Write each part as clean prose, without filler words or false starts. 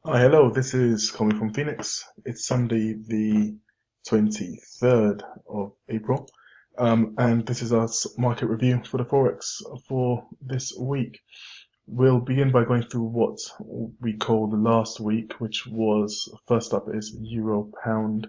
Hi, hello. This is coming from Phoenix. It's Sunday, the 23rd of April, and this is our market review for the forex for this week. We'll begin by going through what we call the last week, which was first up is Euro Pound,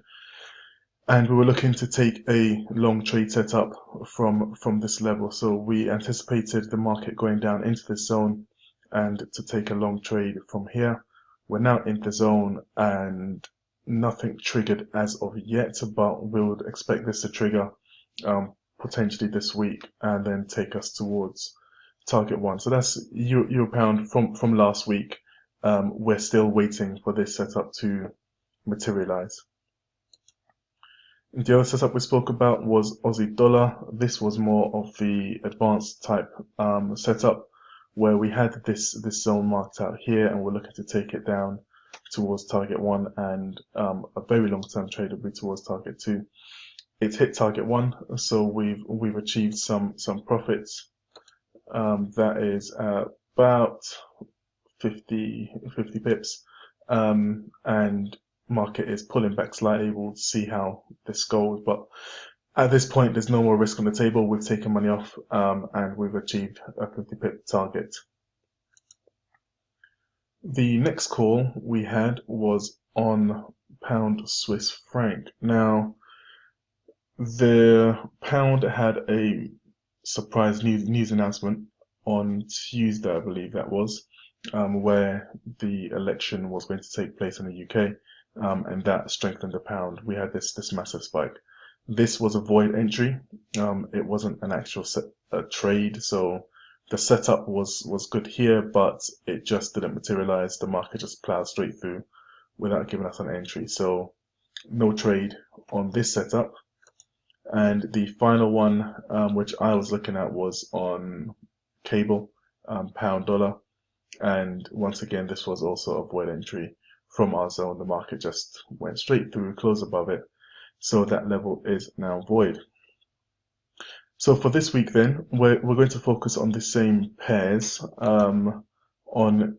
and we were looking to take a long trade setup from this level. So we anticipated the market going down into this zone and to take a long trade from here. We're now in the zone and nothing triggered as of yet, but we would expect this to trigger potentially this week and then take us towards target one. So that's Euro Pound from last week. We're still waiting for this setup to materialize. The other setup we spoke about was Aussie dollar. This was more of the advanced type setup where we had this zone marked out here and we're looking to take it down towards target one, and a very long term trade will be towards target two. It's hit target one, so we've achieved some profits. That is about 50 pips, and market is pulling back slightly. We'll see how this goes, but at this point, there's no more risk on the table. We've taken money off, and we've achieved a 50 pip target. The next call we had was on pound Swiss franc. Now, the pound had a surprise news announcement on Tuesday, I believe that was, where the election was going to take place in the UK, and that strengthened the pound. We had this massive spike. This was a void entry. It wasn't an actual trade, so the setup was good here, but it just didn't materialize. The market just plowed straight through without giving us an entry. So no trade on this setup. And the final one, which I was looking at, was on cable, pound dollar. And once again, this was also a void entry from our zone. The market just went straight through, closed above it. So that level is now void. So for this week then, we're going to focus on the same pairs. On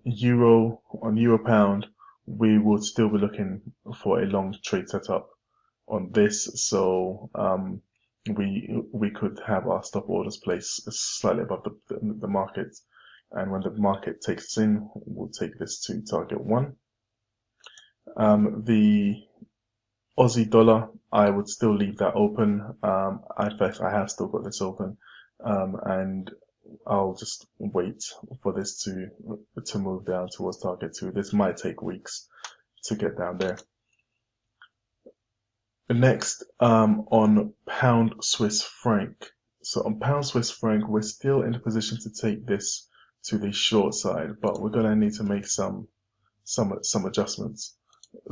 euro pound, we would still be looking for a long trade setup on this. So we could have our stop orders placed slightly above the market. And when the market takes us in, we'll take this to target one. The Aussie dollar, I would still leave that open. In fact, I have still got this open, and I'll just wait for this to move down towards target two. This might take weeks to get down there. Next, on pound Swiss franc. So on pound Swiss franc, we're still in a position to take this to the short side, but we're gonna need to make some adjustments.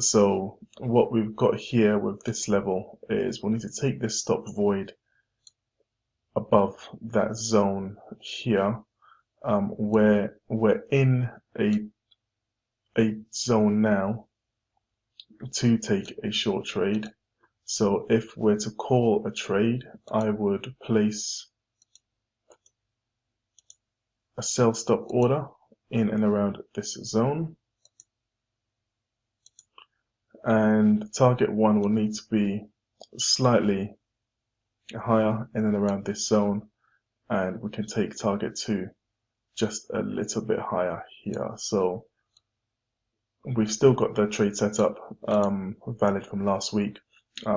So what we've got here with this level is we'll need to take this stop void above that zone here, where we're in a zone now to take a short trade. So if we're to call a trade, I would place a sell stop order in and around this zone. And target one will need to be slightly higher in and around this zone, and we can take target two just a little bit higher here. So we've still got the trade set up, valid from last week,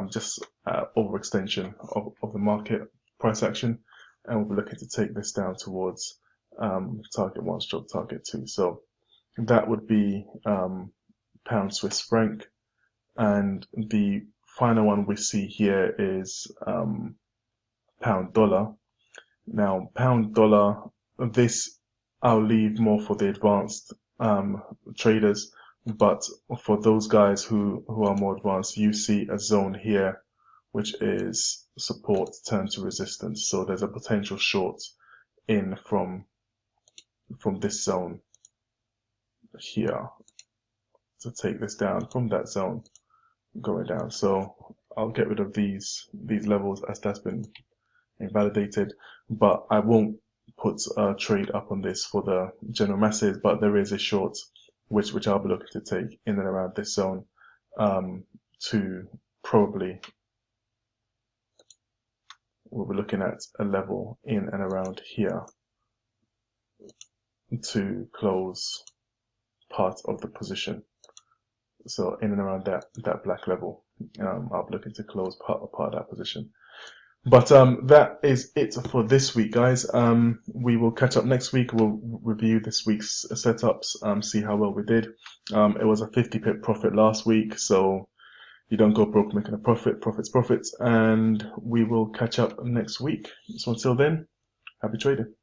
just overextension of the market price action, and we'll be looking to take this down towards target one stroke target two. So that would be pound Swiss franc. And the final one we see here is pound dollar. Now, pound dollar, this I'll leave more for the advanced traders, but for those guys who are more advanced, you see a zone here which is support turned to resistance. So there's a potential short in from this zone here to take this down from that zone going down. So I'll get rid of these levels as that's been invalidated, but I won't put a trade up on this for the general masses, but there is a short which I'll be looking to take in and around this zone, to probably, we'll be looking at a level in and around here to close part of the position. So in and around that black level, I'll be looking to close part of that position. But that is it for this week, guys. We will catch up next week. We'll review this week's setups, see how well we did. It was a 50 pip profit last week, so you don't go broke making a profit. Profits, and we will catch up next week. So until then, happy trading.